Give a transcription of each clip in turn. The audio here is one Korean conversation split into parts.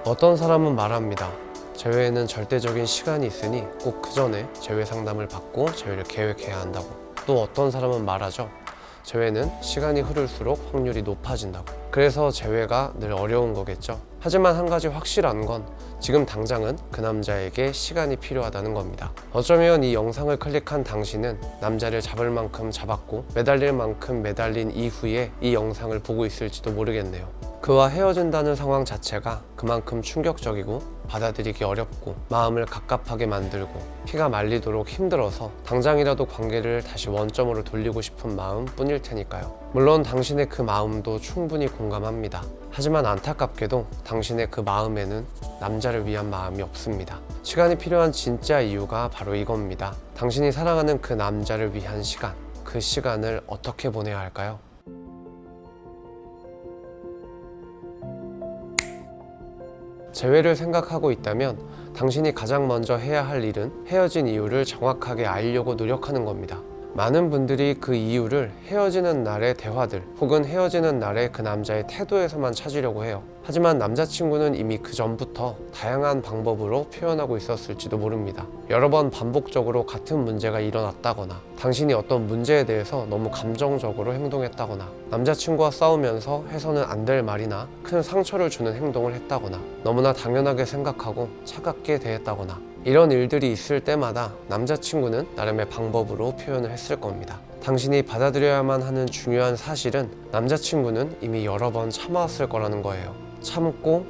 어떤 사람은 말합니다. 재회에는 절대적인 시간이 있으니 꼭 그 전에 재회 상담을 받고 재회를 계획해야 한다고. 또 어떤 사람은 말하죠. 재회는 시간이 흐를수록 확률이 높아진다고. 그래서 재회가 늘 어려운 거겠죠. 하지만 한 가지 확실한 건 지금 당장은 그 남자에게 시간이 필요하다는 겁니다. 어쩌면 이 영상을 클릭한 당신은 남자를 잡을 만큼 잡았고 매달릴 만큼 매달린 이후에 이 영상을 보고 있을지도 모르겠네요. 그와 헤어진다는 상황 자체가 그만큼 충격적이고 받아들이기 어렵고 마음을 갑갑하게 만들고 피가 말리도록 힘들어서 당장이라도 관계를 다시 원점으로 돌리고 싶은 마음 뿐일 테니까요. 물론 당신의 그 마음도 충분히 공감합니다. 하지만 안타깝게도 당신의 그 마음에는 남자를 위한 마음이 없습니다. 시간이 필요한 진짜 이유가 바로 이겁니다. 당신이 사랑하는 그 남자를 위한 시간, 그 시간을 어떻게 보내야 할까요? 재회를 생각하고 있다면 당신이 가장 먼저 해야 할 일은 헤어진 이유를 정확하게 알려고 노력하는 겁니다. 많은 분들이 그 이유를 헤어지는 날의 대화들 혹은 헤어지는 날의 그 남자의 태도에서만 찾으려고 해요. 하지만 남자친구는 이미 그 전부터 다양한 방법으로 표현하고 있었을지도 모릅니다. 여러 번 반복적으로 같은 문제가 일어났다거나 당신이 어떤 문제에 대해서 너무 감정적으로 행동했다거나 남자친구와 싸우면서 해서는 안 될 말이나 큰 상처를 주는 행동을 했다거나 너무나 당연하게 생각하고 차갑게 대했다거나 이런 일들이 있을 때마다 남자친구는 나름의 방법으로 표현을 했을 겁니다. 당신이 받아들여야만 하는 중요한 사실은 남자친구는 이미 여러 번 참아왔을 거라는 거예요. 참고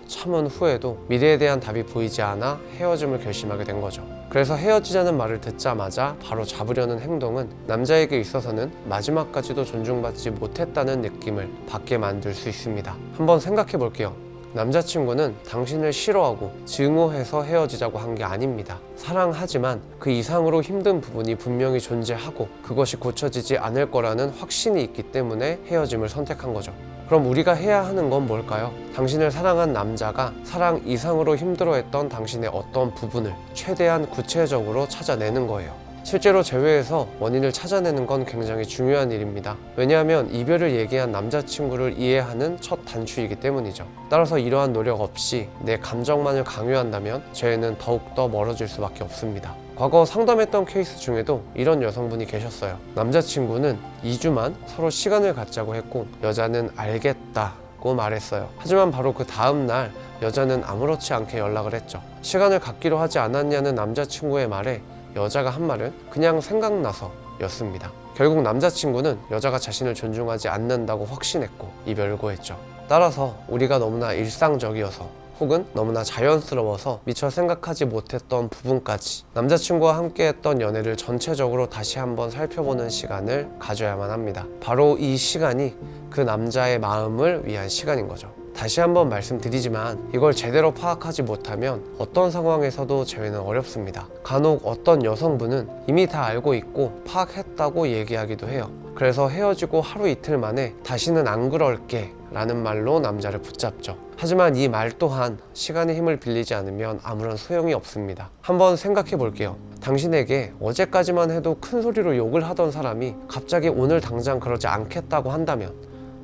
참은 후에도 미래에 대한 답이 보이지 않아 헤어짐을 결심하게 된 거죠. 그래서 헤어지자는 말을 듣자마자 바로 잡으려는 행동은 남자에게 있어서는 마지막까지도 존중받지 못했다는 느낌을 받게 만들 수 있습니다. 한번 생각해 볼게요. 남자친구는 당신을 싫어하고 증오해서 헤어지자고 한 게 아닙니다. 사랑하지만 그 이상으로 힘든 부분이 분명히 존재하고 그것이 고쳐지지 않을 거라는 확신이 있기 때문에 헤어짐을 선택한 거죠. 그럼 우리가 해야 하는 건 뭘까요? 당신을 사랑한 남자가 사랑 이상으로 힘들어했던 당신의 어떤 부분을 최대한 구체적으로 찾아내는 거예요. 실제로 재회에서 원인을 찾아내는 건 굉장히 중요한 일입니다. 왜냐하면 이별을 얘기한 남자친구를 이해하는 첫 단추이기 때문이죠. 따라서 이러한 노력 없이 내 감정만을 강요한다면 재회는 더욱더 멀어질 수밖에 없습니다. 과거 상담했던 케이스 중에도 이런 여성분이 계셨어요. 남자친구는 2주만 서로 시간을 갖자고 했고 여자는 알겠다고 말했어요. 하지만 바로 그 다음날 여자는 아무렇지 않게 연락을 했죠. 시간을 갖기로 하지 않았냐는 남자친구의 말에 여자가 한 말은 그냥 생각나서 였습니다. 결국 남자친구는 여자가 자신을 존중하지 않는다고 확신했고 이별을 고했죠. 따라서 우리가 너무나 일상적이어서 혹은 너무나 자연스러워서 미처 생각하지 못했던 부분까지 남자친구와 함께했던 연애를 전체적으로 다시 한번 살펴보는 시간을 가져야만 합니다. 바로 이 시간이 그 남자의 마음을 위한 시간인 거죠. 다시 한번 말씀드리지만 이걸 제대로 파악하지 못하면 어떤 상황에서도 재회는 어렵습니다. 간혹 어떤 여성분은 이미 다 알고 있고 파악했다고 얘기하기도 해요. 그래서 헤어지고 하루 이틀 만에 다시는 안 그럴게 라는 말로 남자를 붙잡죠. 하지만 이 말 또한 시간의 힘을 빌리지 않으면 아무런 소용이 없습니다. 한번 생각해 볼게요. 당신에게 어제까지만 해도 큰 소리로 욕을 하던 사람이 갑자기 오늘 당장 그러지 않겠다고 한다면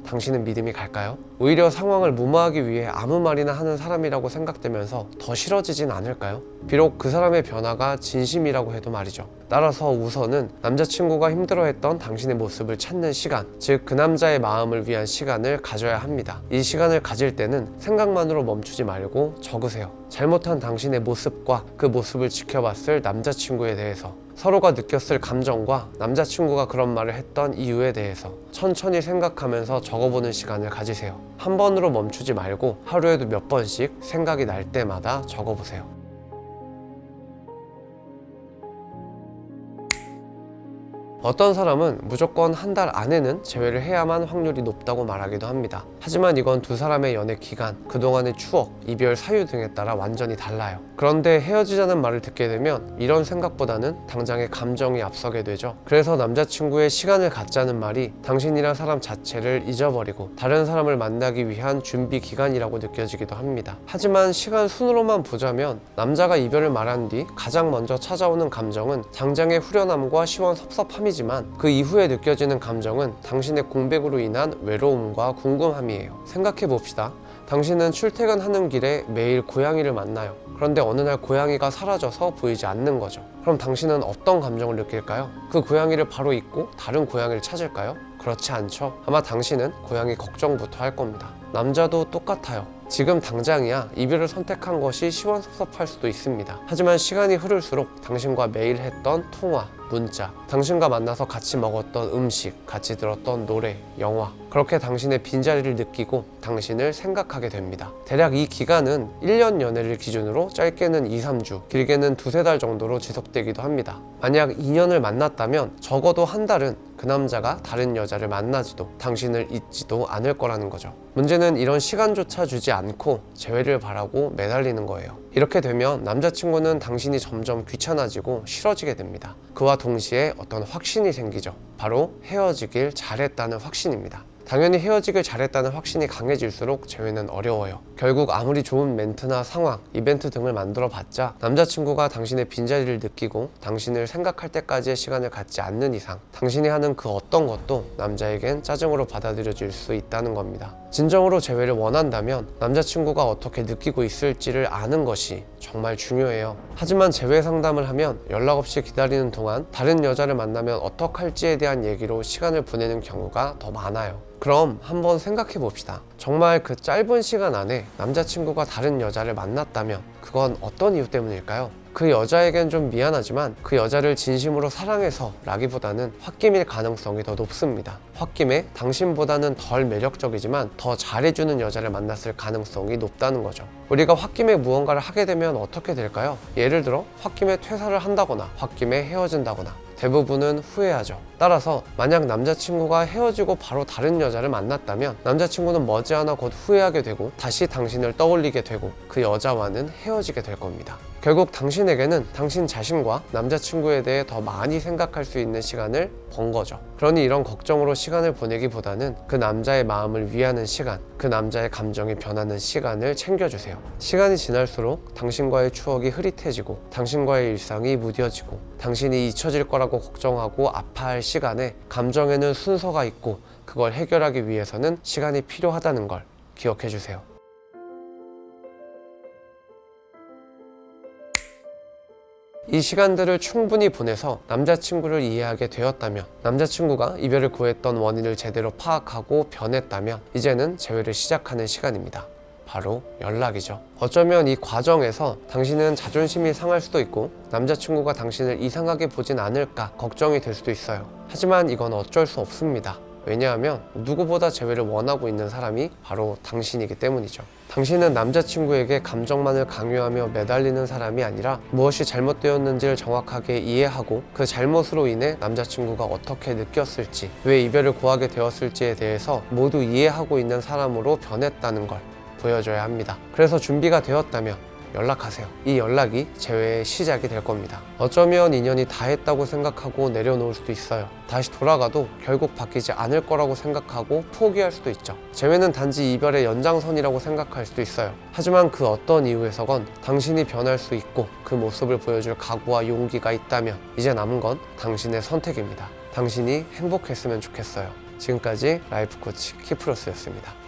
당신은 믿음이 갈까요? 오히려 상황을 무마하기 위해 아무 말이나 하는 사람이라고 생각되면서 더 싫어지진 않을까요? 비록 그 사람의 변화가 진심이라고 해도 말이죠. 따라서 우선은 남자친구가 힘들어했던 당신의 모습을 찾는 시간, 즉 그 남자의 마음을 위한 시간을 가져야 합니다. 이 시간을 가질 때는 생각만으로 멈추지 말고 적으세요. 잘못한 당신의 모습과 그 모습을 지켜봤을 남자친구에 대해서, 서로가 느꼈을 감정과 남자친구가 그런 말을 했던 이유에 대해서 천천히 생각하면서 적어보는 시간을 가지세요. 한 번으로 멈추지 말고 하루에도 몇 번씩 생각이 날 때마다 적어보세요. 어떤 사람은 무조건 한 달 안에는 재회를 해야만 확률이 높다고 말하기도 합니다. 하지만 이건 두 사람의 연애 기간, 그동안의 추억, 이별 사유 등에 따라 완전히 달라요. 그런데 헤어지자는 말을 듣게 되면 이런 생각보다는 당장의 감정이 앞서게 되죠. 그래서 남자친구의 시간을 갖자는 말이 당신이란 사람 자체를 잊어버리고 다른 사람을 만나기 위한 준비 기간이라고 느껴지기도 합니다. 하지만 시간 순으로만 보자면 남자가 이별을 말한 뒤 가장 먼저 찾아오는 감정은 당장의 후련함과 시원섭섭함이지만 그 이후에 느껴지는 감정은 당신의 공백으로 인한 외로움과 궁금함이에요. 생각해 봅시다. 당신은 출퇴근하는 길에 매일 고양이를 만나요. 그런데 어느 날 고양이가 사라져서 보이지 않는 거죠. 그럼 당신은 어떤 감정을 느낄까요? 그 고양이를 바로 잊고 다른 고양이를 찾을까요? 그렇지 않죠. 아마 당신은 고양이 걱정부터 할 겁니다. 남자도 똑같아요. 지금 당장이야 이별을 선택한 것이 시원섭섭할 수도 있습니다. 하지만 시간이 흐를수록 당신과 매일 했던 통화, 문자, 당신과 만나서 같이 먹었던 음식, 같이 들었던 노래, 영화, 그렇게 당신의 빈자리를 느끼고 당신을 생각하게 됩니다. 대략 이 기간은 1년 연애를 기준으로 짧게는 2, 3주, 길게는 2, 3달 정도로 지속되기도 합니다. 만약 2년을 만났다면 적어도 한 달은 그 남자가 다른 여자를 만나지도 당신을 잊지도 않을 거라는 거죠. 문제는 이런 시간조차 주지 않고 재회를 바라고 매달리는 거예요. 이렇게 되면 남자친구는 당신이 점점 귀찮아지고 싫어지게 됩니다. 그와 동시에 어떤 확신이 생기죠. 바로 헤어지길 잘했다는 확신입니다. 당연히 헤어지길 잘했다는 확신이 강해질수록 재회는 어려워요. 결국 아무리 좋은 멘트나 상황, 이벤트 등을 만들어 봤자 남자친구가 당신의 빈자리를 느끼고 당신을 생각할 때까지의 시간을 갖지 않는 이상 당신이 하는 그 어떤 것도 남자에겐 짜증으로 받아들여질 수 있다는 겁니다. 진정으로 재회를 원한다면 남자친구가 어떻게 느끼고 있을지를 아는 것이 정말 중요해요. 하지만 재회 상담을 하면 연락 없이 기다리는 동안 다른 여자를 만나면 어떡할지에 대한 얘기로 시간을 보내는 경우가 더 많아요. 그럼 한번 생각해 봅시다. 정말 그 짧은 시간 안에 남자친구가 다른 여자를 만났다면 그건 어떤 이유 때문일까요? 그 여자에겐 좀 미안하지만 그 여자를 진심으로 사랑해서 라기보다는 홧김일 가능성이 더 높습니다. 홧김에 당신보다는 덜 매력적이지만 더 잘해주는 여자를 만났을 가능성이 높다는 거죠. 우리가 홧김에 무언가를 하게 되면 어떻게 될까요? 예를 들어 홧김에 퇴사를 한다거나 홧김에 헤어진다거나 대부분은 후회하죠. 따라서 만약 남자친구가 헤어지고 바로 다른 여자를 만났다면 남자친구는 머지않아 곧 후회하게 되고 다시 당신을 떠올리게 되고 그 여자와는 헤어지게 될 겁니다. 결국 당신에게는 당신 자신과 남자친구에 대해 더 많이 생각할 수 있는 시간을 번 거죠. 그러니 이런 걱정으로 시간을 보내기보다는 그 남자의 마음을 위하는 시간, 그 남자의 감정이 변하는 시간을 챙겨주세요. 시간이 지날수록 당신과의 추억이 흐릿해지고 당신과의 일상이 무뎌지고 당신이 잊혀질 거라고 걱정하고 아파할 시간에 감정에는 순서가 있고 그걸 해결하기 위해서는 시간이 필요하다는 걸 기억해 주세요. 이 시간들을 충분히 보내서 남자친구를 이해하게 되었다면, 남자친구가 이별을 고했던 원인을 제대로 파악하고 변했다면 이제는 재회를 시작하는 시간입니다. 바로 연락이죠. 어쩌면 이 과정에서 당신은 자존심이 상할 수도 있고 남자친구가 당신을 이상하게 보진 않을까 걱정이 될 수도 있어요. 하지만 이건 어쩔 수 없습니다. 왜냐하면 누구보다 재회를 원하고 있는 사람이 바로 당신이기 때문이죠. 당신은 남자친구에게 감정만을 강요하며 매달리는 사람이 아니라 무엇이 잘못되었는지를 정확하게 이해하고 그 잘못으로 인해 남자친구가 어떻게 느꼈을지, 왜 이별을 고하게 되었을지에 대해서 모두 이해하고 있는 사람으로 변했다는 걸 보여줘야 합니다. 그래서 준비가 되었다면 연락하세요. 이 연락이 재회의 시작이 될 겁니다. 어쩌면 인연이 다 했다고 생각하고 내려놓을 수도 있어요. 다시 돌아가도 결국 바뀌지 않을 거라고 생각하고 포기할 수도 있죠. 재회는 단지 이별의 연장선이라고 생각할 수도 있어요. 하지만 그 어떤 이유에서건 당신이 변할 수 있고 그 모습을 보여줄 각오와 용기가 있다면 이제 남은 건 당신의 선택입니다. 당신이 행복했으면 좋겠어요. 지금까지 라이프 코치 키프로스였습니다.